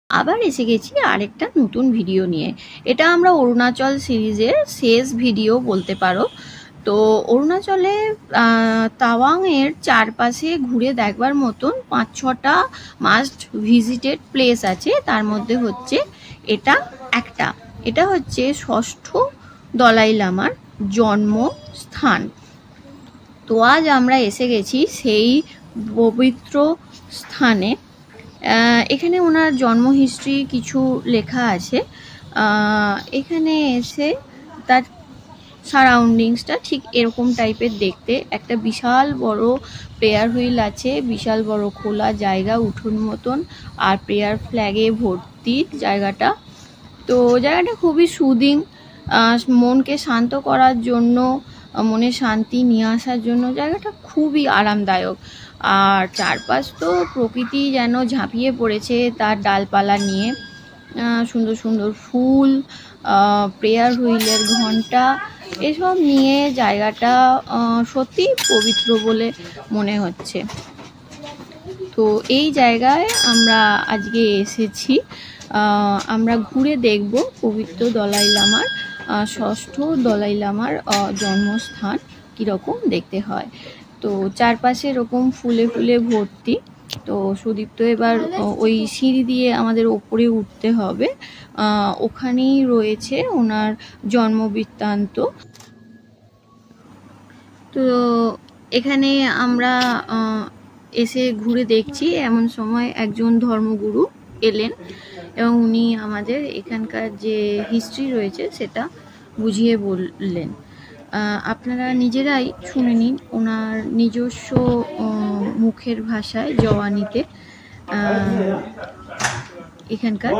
আবার এসে গেছি আরেকটা নতুন ভিডিও নিয়ে। এটা আমরা অরুণাচল সিরিজের শেষ ভিডিও বলতে পারো। তো অরুণাচলে তাওয়াংয়ের চারপাশে ঘুরে দেখবার মতন 5-6টা মাস্ট ভিজিটেড প্লেস আছে। তার মধ্যে হচ্ছে এটা একটা। এটা হচ্ছে ষষ্ঠ দলাই লামার জন্মস্থান। তো আজ আমরা এসে গেছি সেই পবিত্র স্থানে। এখানে ওনার জন্ম হিস্ট্রি কিছু লেখা আছে। এখানে এসে তার সারাউন্ডিংসটা ঠিক এরকম টাইপের দেখতে। একটা বিশাল বড় প্রেয়ার হুইল আছে, বিশাল বড় খোলা জায়গা উঠোন মতন, আর প্রেয়ার ফ্ল্যাগে ভর্তি জায়গাটা। তো জায়গাটা খুবই সুদিং, মনকে শান্ত করার জন্য, মনে শান্তি নিয়ে আসার জন্য জায়গাটা খুবই আরামদায়ক। আর চারপাশ তো প্রকৃতি যেন ঝাঁপিয়ে পড়েছে তার ডালপালা নিয়ে। সুন্দর সুন্দর ফুল, প্রেয়ার হুইলের ঘন্টা, এসব নিয়ে জায়গাটা সত্যি পবিত্র বলে মনে হচ্ছে। তো এই জায়গায় আমরা আজকে এসেছি। আমরা ঘুরে দেখব পবিত্র দলাই লামার, ষষ্ঠ দলাই লামার জন্মস্থান কীরকম দেখতে হয়। তো চারপাশে এরকম ফুলে ফুলে ভর্তি। তো সুদীপ্ত এবার ওই সিঁড়ি দিয়ে আমাদের ওপরে উঠতে হবে। ওখানেই রয়েছে ওনার জন্মবৃত্তান্ত। তো এখানে আমরা এসে ঘুরে দেখছি, এমন সময় একজন ধর্মগুরু এলেন এবং উনি আমাদের এখানকার যে হিস্ট্রি রয়েছে সেটা বুঝিয়ে বললেন। আপনারা নিজেরাই শুনে নিন ওনার নিজস্ব মুখের ভাষায়, জওয়ানিতে এখানকার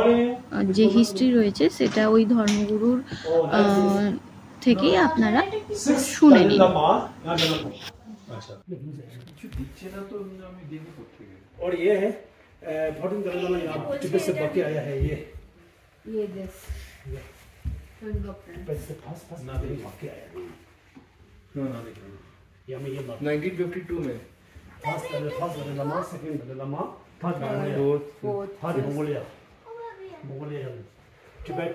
যে হিস্ট্রি রয়েছে সেটা ওই ধর্মগুরুর থেকেই আপনারা শুনে নিন। और ये है भोटिंग दलाई लामा तिब्बत से बाकी आया है ये दिस तिब्बत से फास्ट ना देख बाकी आया ना देख ये में ये 1952 में first Dalai Lama, second Dalai Lama, third Mongolia Tibet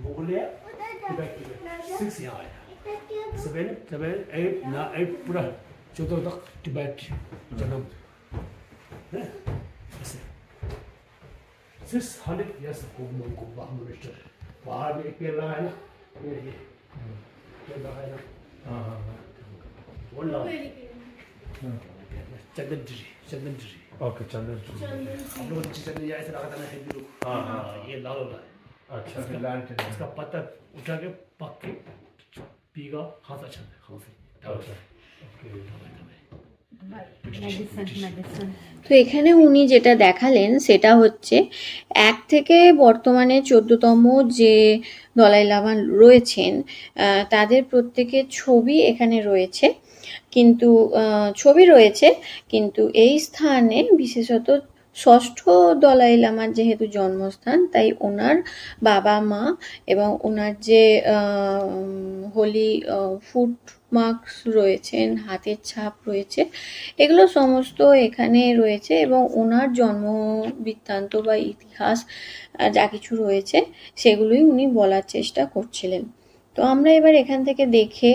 Mongolia Tibet 6 यहाँ आया, 7 8 ना 8 पूरा 14 तक तिब्बत जन्म 600 years ago Mongol administer बाहर में एक पेड़ लगा है ना, ये पेड़ लगा है ना, वो लगा चंदन ट्री ओके चंदन ट्री हम लोग चंदन ऐसे लगा था ना है लोग। ये लाल वाला है। अच्छा इसका पत्ता उठा के पक के पीगा, हाथ अच्छा है खांसी তো এখানে উনি যেটা দেখালেন সেটা হচ্ছে 1 থেকে বর্তমানে 14তম যে দলাই লামা রয়েছেন তাদের প্রত্যেকের ছবি এখানে রয়েছে। কিন্তু এই স্থানে বিশেষত ষষ্ঠ দলাই লামার যেহেতু জন্মস্থান, তাই ওনার বাবা মা এবং ওনার যে হোলি ফুট মার্কস রয়েছেন, হাতের ছাপ রয়েছে, এগুলো সমস্ত এখানে রয়েছে এবং ওনার জন্ম বৃত্তান্ত বা ইতিহাস যা কিছু রয়েছে সেগুলোই উনি বলার চেষ্টা করছিলেন। তো আমরা এবার এখান থেকে দেখে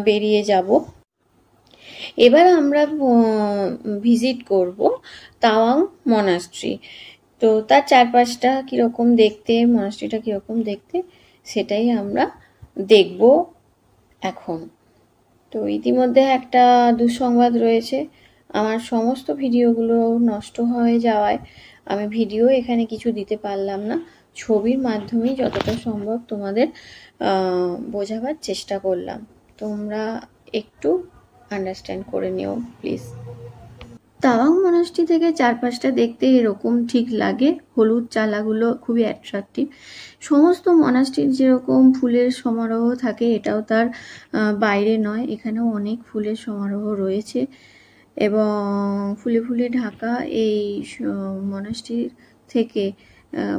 বেরিয়ে যাব। এবার আমরা ভিজিট করব তাওয়াং মনাস্ট্রি। তো তার চারপাশটা কীরকম দেখতে, মনাস্ট্রিটা কীরকম দেখতে, সেটাই আমরা দেখব এখন। তো ইতিমধ্যে একটা দুঃসংবাদ রয়েছে, আমার সমস্ত ভিডিওগুলো নষ্ট হয়ে যাওয়ায় আমি ভিডিও এখানে কিছু দিতে পারলাম না। ছবির মাধ্যমেই যতটা সম্ভব তোমাদের বোঝাবার চেষ্টা করলাম। তোমরা একটু আন্ডারস্ট্যান্ড করে নিও প্লিজ। তাওয়াং মনাস্ট্রি থেকে চারপাশটা দেখতে এরকম ঠিক লাগে। হলুদ চালাগুলো খুবই অ্যাট্রাকটিভ। সমস্ত মনাস্ট্রির যেরকম ফুলের সমারোহ থাকে এটাও তার বাইরে নয়, এখানেও অনেক ফুলের সমারোহ রয়েছে এবং ফুলে ফুলে ঢাকা এই মনাস্ট্রির থেকে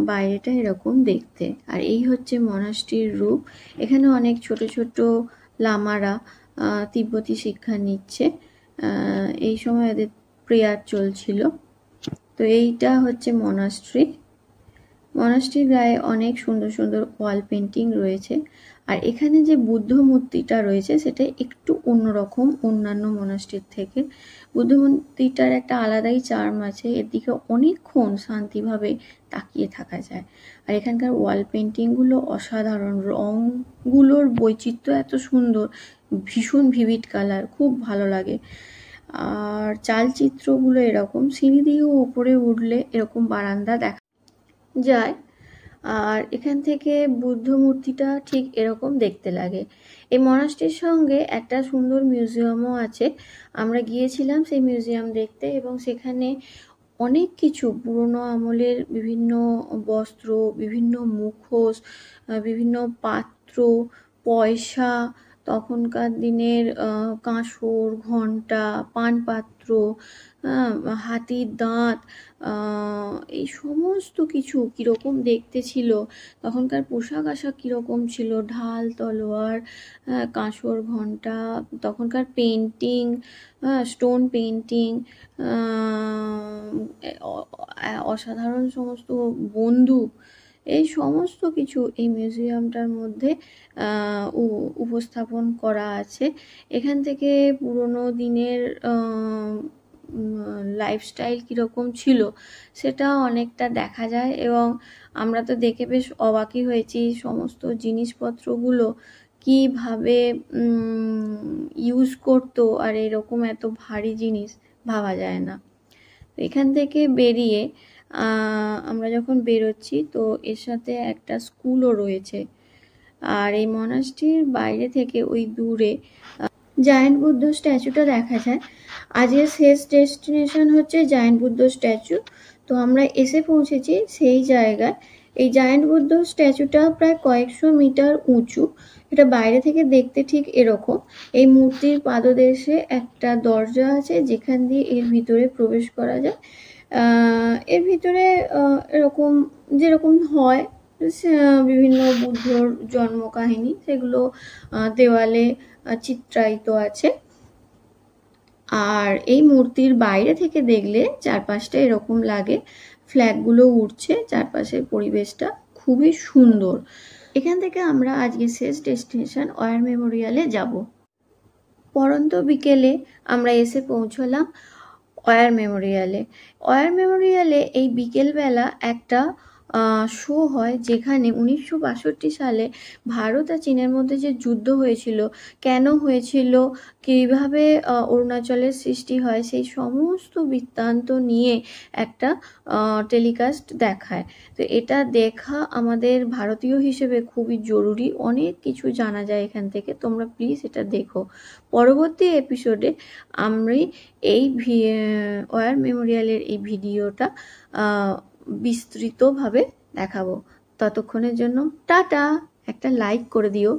বাইরেটা এরকম দেখতে। আর এই হচ্ছে মনাস্ট্রির রূপ। এখানে অনেক ছোট ছোট লামারা তিব্বতী শিক্ষা নিচ্ছে। এই সময় এদের প্রেয়ার চলছিল। তো এইটা হচ্ছে মনাস্ট্রি। মনাস্ট্রির গায়ে অনেক সুন্দর সুন্দর ওয়াল পেন্টিং রয়েছে। আর এখানে যে বুদ্ধ মূর্তিটা রয়েছে সেটা একটু অন্যরকম অন্যান্য মনাস্ট্রির থেকে। বুদ্ধ মূর্তিটার একটা আলাদাই চার্ম আছে, এর দিকে অনেকক্ষণ শান্তিভাবে তাকিয়ে থাকা যায়। আর এখানকার ওয়াল পেন্টিংগুলো অসাধারণ, রঙগুলোর বৈচিত্র্য এত সুন্দর, ভীষণ ভিভিড কালার, খুব ভালো লাগে। আর চালচিত্রগুলো এরকম, সিঁড়ি দিয়েও উপরে উঠলে এরকম বারান্দা দেখা যায়। আর এখান থেকে বুদ্ধ মূর্তিটা ঠিক এরকম দেখতে লাগে। এই মনাস্ট্রির সঙ্গে একটা সুন্দর মিউজিয়ামও আছে, আমরা গিয়েছিলাম সেই মিউজিয়াম দেখতে, এবং সেখানে অনেক কিছু পুরনো আমলের বিভিন্ন বস্ত্র, বিভিন্ন মুখোশ, বিভিন্ন পাত্র, পয়সা, তখনকার দিনের কাঁসর, ঘণ্টা, পানপাত্র, হাতির দাঁত, এই সমস্ত কিছু কীরকম দেখতে ছিল, তখনকার পোশাক আশাক কীরকম ছিল, ঢাল, তলোয়ার, কাঁসর, ঘণ্টা, তখনকার পেন্টিং, স্টোন পেন্টিং, অসাধারণ সমস্ত বন্দুক, এই সমস্ত কিছু এই মিউজিয়ামটার মধ্যে উপস্থাপন করা আছে। এখান থেকে পুরনো দিনের লাইফস্টাইল কীরকম ছিল সেটা অনেকটা দেখা যায়, এবং আমরা তো দেখে বেশ অবাকই হয়েছি, সমস্ত জিনিসপত্রগুলো কীভাবে ইউজ করতো, আর এরকম এত ভারী জিনিস ভাবা যায় না। এখান থেকে বেরিয়ে আমরা যখন বেরোচ্ছি তো এর সাথে একটা স্কুলও রয়েছে। আর এই মনাস্ট্রির বাইরে থেকে ওই দূরে জায়েন্ট বুদ্ধ স্ট্যাচুটা দেখা যায়। আজকের শেষ ডেস্টিনেশন হচ্ছে জায়েন্ট বুদ্ধ স্ট্যাচু। তো আমরা এসে পৌঁছেছি সেই জায়গায়। এই জায়েন্ট বুদ্ধ স্ট্যাচুটা প্রায় কয়েকশো মিটার উঁচু। এটা বাইরে থেকে দেখতে ঠিক এরকম। এই মূর্তির পাদদেশে একটা দরজা আছে যেখান দিয়ে এর ভিতরে প্রবেশ করা যায়। এর ভিতরে এরকম যেরকম হয় বিভিন্ন বুদ্ধর জন্ম কাহিনী সেগুলো দেওয়ালে চিত্রায়িত আছে। আর এই মূর্তির বাইরে থেকে দেখলে চারপাশটা এরকম লাগে, ফ্ল্যাগগুলো উঠছে, চারপাশের পরিবেশটা খুবই সুন্দর। এখান থেকে আমরা আজকে শেষ ডেস্টিনেশন ওয়ার মেমোরিয়ালে যাব। পরন্ত বিকেলে আমরা এসে পৌঁছলাম ওয়ার মেমোরিয়ালে। ওয়ার মেমোরিয়ালে এই বিকেলবেলা একটা শো হয়, যেখানে 1962 সালে ভারত আর চীনের মধ্যে যে যুদ্ধ হয়েছিল, কেন হয়েছিল, কীভাবে অরুণাচলের সৃষ্টি হয়, সেই সমস্ত বৃত্তান্ত নিয়ে একটা টেলিকাস্ট দেখায়। তো এটা দেখা আমাদের ভারতীয় হিসেবে খুবই জরুরি, অনেক কিছু জানা যায় এখান থেকে, তোমরা প্লিজ এটা দেখো। পরবর্তী এপিসোডে আমি এই ওয়ার মেমোরিয়ালের এই ভিডিওটা বিস্তৃতভাবে দেখাবো। ততক্ষণের জন্য টাটা। একটা লাইক করে দিও।